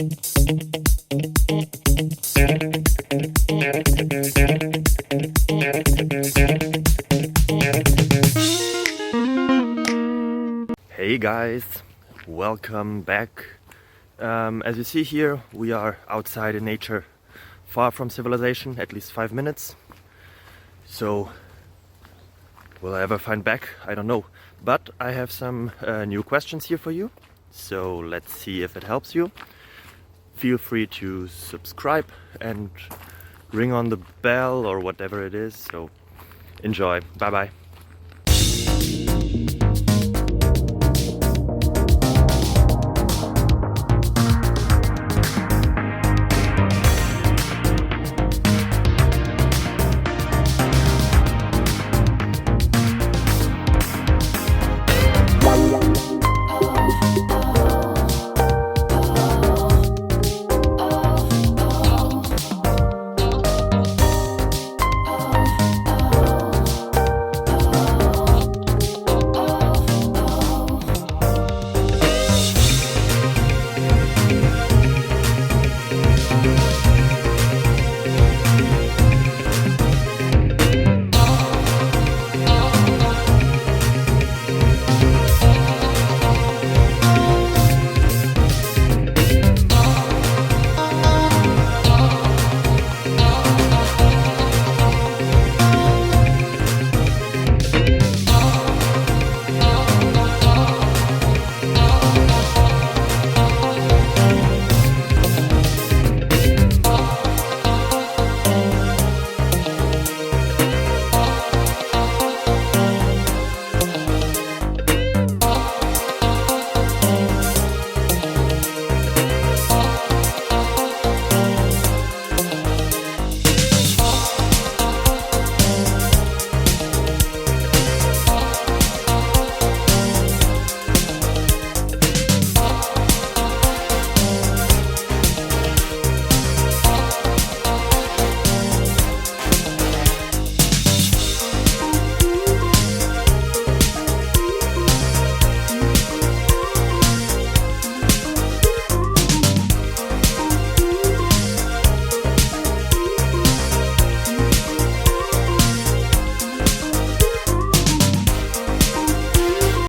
Hey guys, welcome back. As you see here, we are outside in nature, far from civilization, at least 5 minutes. So, will I ever find back? I don't know. But I have some new questions here for you. So let's see if it helps you. Feel free to subscribe and ring on the bell or whatever it is. So enjoy. Bye bye.